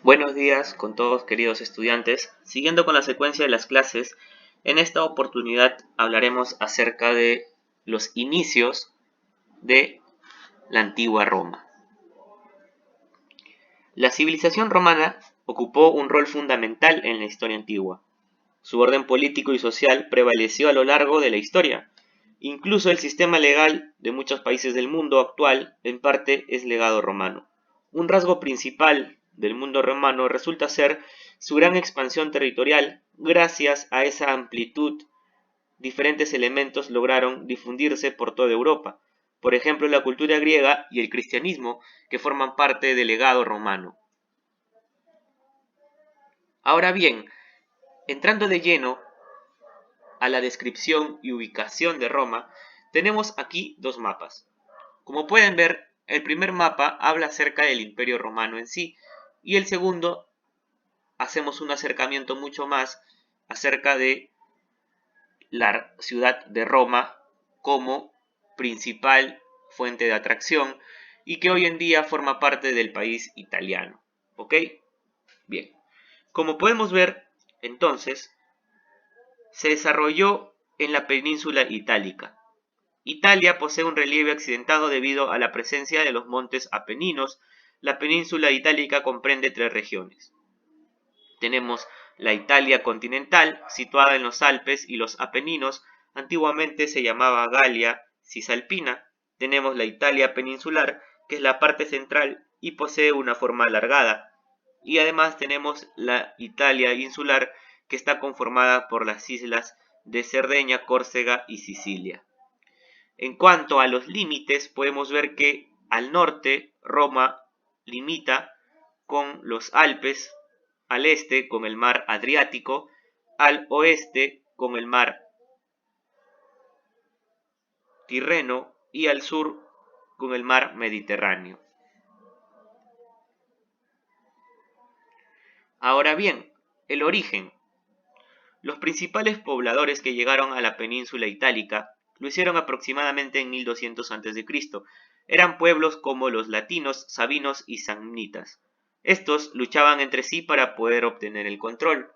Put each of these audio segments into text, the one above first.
Buenos días con todos queridos estudiantes. Siguiendo con la secuencia de las clases, en esta oportunidad hablaremos acerca de los inicios de la antigua Roma. La civilización romana ocupó un rol fundamental en la historia antigua. Su orden político y social prevaleció a lo largo de la historia. Incluso el sistema legal de muchos países del mundo actual en parte es legado romano. Un rasgo principal del mundo romano resulta ser su gran expansión territorial. Gracias a esa amplitud, diferentes elementos lograron difundirse por toda Europa. Por ejemplo, la cultura griega y el cristianismo, que forman parte del legado romano. Ahora bien, entrando de lleno a la descripción y ubicación de Roma, tenemos aquí dos mapas. Como pueden ver, el primer mapa habla acerca del Imperio Romano en sí, y el segundo hacemos un acercamiento mucho más acerca de la ciudad de Roma como principal fuente de atracción y que hoy en día forma parte del país italiano. ¿Ok? Bien. Como podemos ver, entonces, se desarrolló en la península itálica. Italia posee un relieve accidentado debido a la presencia de los montes Apeninos. La península itálica comprende tres regiones. Tenemos la Italia continental, situada en los Alpes y los Apeninos, antiguamente se llamaba Galia Cisalpina. Tenemos la Italia peninsular, que es la parte central y posee una forma alargada. Y además tenemos la Italia insular, que está conformada por las islas de Cerdeña, Córcega y Sicilia. En cuanto a los límites, podemos ver que al norte Roma limita con los Alpes, al este con el mar Adriático, al oeste con el mar Tirreno y al sur con el mar Mediterráneo. Ahora bien, el origen. Los principales pobladores que llegaron a la península itálica lo hicieron aproximadamente en 1200 a.C. Eran pueblos como los latinos, sabinos y samnitas. Estos luchaban entre sí para poder obtener el control,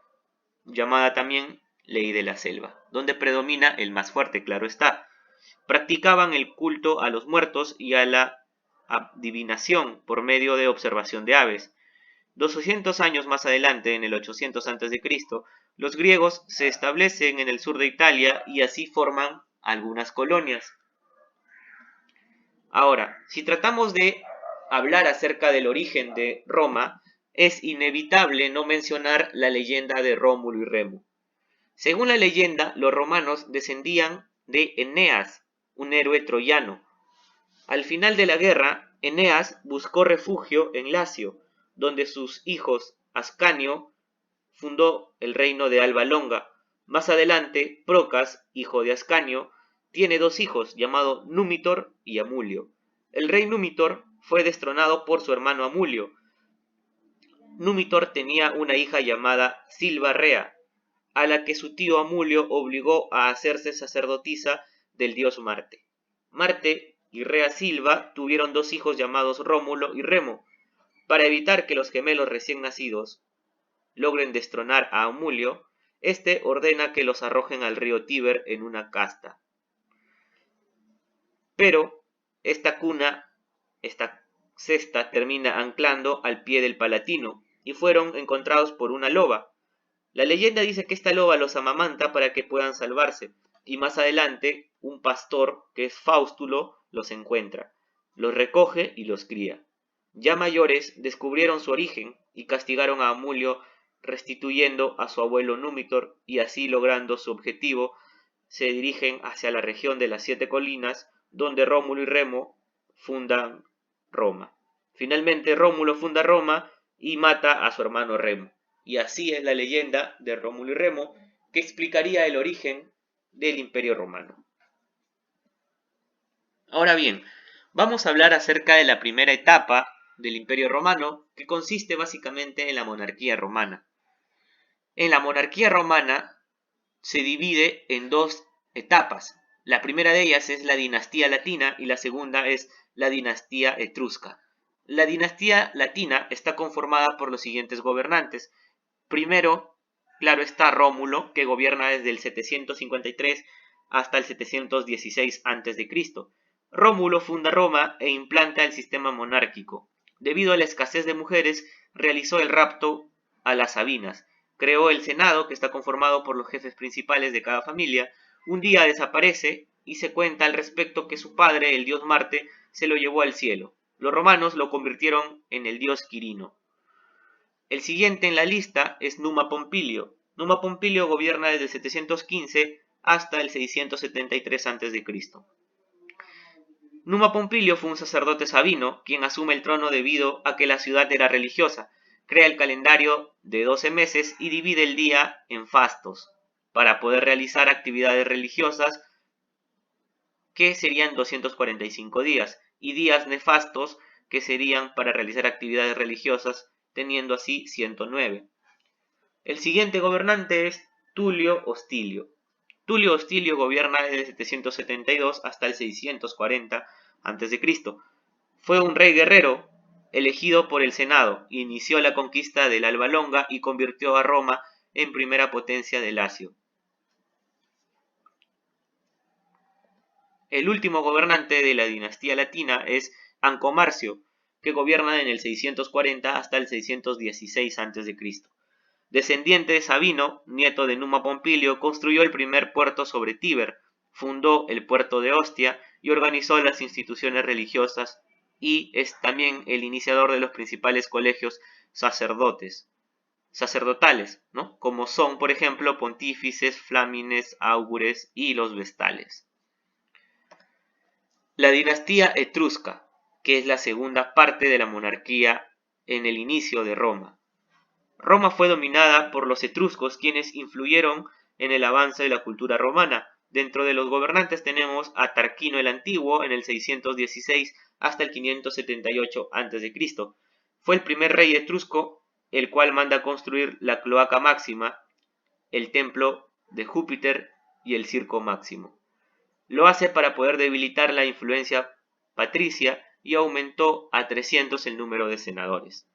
llamada también ley de la selva, donde predomina el más fuerte, claro está. Practicaban el culto a los muertos y a la adivinación por medio de observación de aves. 200 años más adelante, en el 800 a.C., los griegos se establecen en el sur de Italia y así forman algunas colonias. Ahora, si tratamos de hablar acerca del origen de Roma, es inevitable no mencionar la leyenda de Rómulo y Remo. Según la leyenda, los romanos descendían de Eneas, un héroe troyano. Al final de la guerra, Eneas buscó refugio en Lacio, donde sus hijos Ascanio fundó el reino de Alba Longa. Más adelante, Procas, hijo de Ascanio, tiene dos hijos llamados Númitor y Amulio. El rey Númitor fue destronado por su hermano Amulio. Númitor tenía una hija llamada Silva Rea, a la que su tío Amulio obligó a hacerse sacerdotisa del dios Marte. Marte y Rea Silva tuvieron dos hijos llamados Rómulo y Remo. Para evitar que los gemelos recién nacidos logren destronar a Amulio, este ordena que los arrojen al río Tíber en una casta. Pero esta cesta termina anclando al pie del Palatino y fueron encontrados por una loba. La leyenda dice que esta loba los amamanta para que puedan salvarse, y más adelante un pastor, que es Faustulo, los encuentra, los recoge y los cría. Ya mayores descubrieron su origen y castigaron a Amulio restituyendo a su abuelo Númitor y así logrando su objetivo, se dirigen hacia la región de las Siete Colinas, donde Rómulo y Remo fundan Roma. Finalmente Rómulo funda Roma y mata a su hermano Remo. Y así es la leyenda de Rómulo y Remo, que explicaría el origen del Imperio Romano. Ahora bien, vamos a hablar acerca de la primera etapa del Imperio Romano, que consiste básicamente en la monarquía romana. En la monarquía romana se divide en dos etapas. La primera de ellas es la dinastía latina y la segunda es la dinastía etrusca. La dinastía latina está conformada por los siguientes gobernantes. Primero, claro está, Rómulo, que gobierna desde el 753 hasta el 716 a.C. Rómulo funda Roma e implanta el sistema monárquico. Debido a la escasez de mujeres, realizó el rapto a las Sabinas. Creó el Senado, que está conformado por los jefes principales de cada familia. Un día desaparece y se cuenta al respecto que su padre, el dios Marte, se lo llevó al cielo. Los romanos lo convirtieron en el dios Quirino. El siguiente en la lista es Numa Pompilio. Numa Pompilio gobierna desde el 715 hasta el 673 a.C. Numa Pompilio fue un sacerdote sabino, quien asume el trono debido a que la ciudad era religiosa. Crea el calendario de 12 meses y divide el día en fastos, para poder realizar actividades religiosas, que serían 245 días, y días nefastos, que serían para realizar actividades religiosas, teniendo así 109. El siguiente gobernante es Tulio Hostilio. Tulio Hostilio gobierna desde el 772 hasta el 640 a.C. Fue un rey guerrero elegido por el Senado, inició la conquista del Alba Longa y convirtió a Roma en primera potencia del Lacio. El último gobernante de la dinastía latina es Ancomarcio, que gobierna en el 640 hasta el 616 a.C. Descendiente de Sabino, nieto de Numa Pompilio, construyó el primer puerto sobre Tíber, fundó el puerto de Ostia y organizó las instituciones religiosas, y es también el iniciador de los principales colegios sacerdotales, ¿no? Como son, por ejemplo, pontífices, flámines, augures y los vestales. La dinastía etrusca, que es la segunda parte de la monarquía en el inicio de Roma. Roma fue dominada por los etruscos, quienes influyeron en el avance de la cultura romana. Dentro de los gobernantes tenemos a Tarquino el Antiguo en el 616 hasta el 578 a.C. Fue el primer rey etrusco, el cual manda construir la Cloaca Máxima, el templo de Júpiter y el Circo Máximo. Lo hace para poder debilitar la influencia patricia y aumentó a 300 el número de senadores.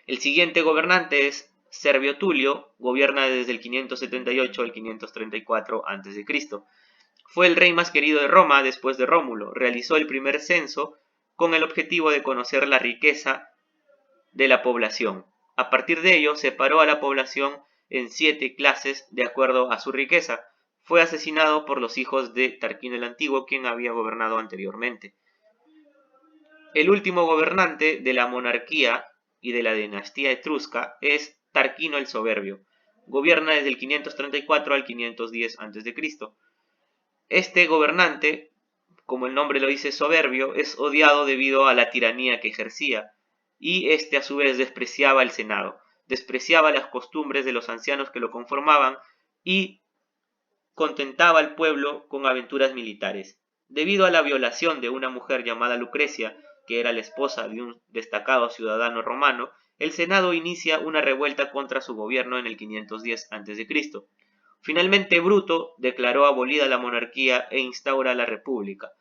El siguiente gobernante es Servio Tulio, gobierna desde el 578 al 534 a.C. Fue el rey más querido de Roma después de Rómulo. Realizó el primer censo con el objetivo de conocer la riqueza de la población. A partir de ello, separó a la población en 7 clases de acuerdo a su riqueza. Fue asesinado por los hijos de Tarquino el Antiguo, quien había gobernado anteriormente. El último gobernante de la monarquía y de la dinastía etrusca es Tarquino el Soberbio. Gobierna desde el 534 al 510 a.C. Este gobernante, como el nombre lo dice, soberbio, es odiado debido a la tiranía que ejercía, y este a su vez despreciaba el Senado, despreciaba las costumbres de los ancianos que lo conformaban y contentaba al pueblo con aventuras militares. Debido a la violación de una mujer llamada Lucrecia, que era la esposa de un destacado ciudadano romano, el Senado inicia una revuelta contra su gobierno en el 510 a.C. Finalmente Bruto declaró abolida la monarquía e instaura la república.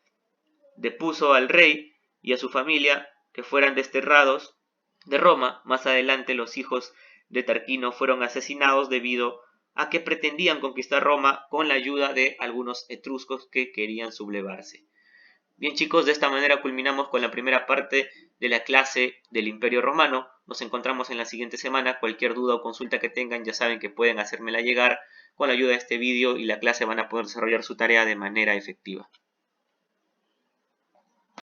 Depuso al rey y a su familia, que fueran desterrados de Roma. Más adelante los hijos de Tarquino fueron asesinados debido a que pretendían conquistar Roma con la ayuda de algunos etruscos que querían sublevarse. Bien chicos, de esta manera culminamos con la primera parte de la clase del Imperio Romano. Nos encontramos en la siguiente semana. Cualquier duda o consulta que tengan ya saben que pueden hacérmela llegar. Con la ayuda de este vídeo y la clase van a poder desarrollar su tarea de manera efectiva.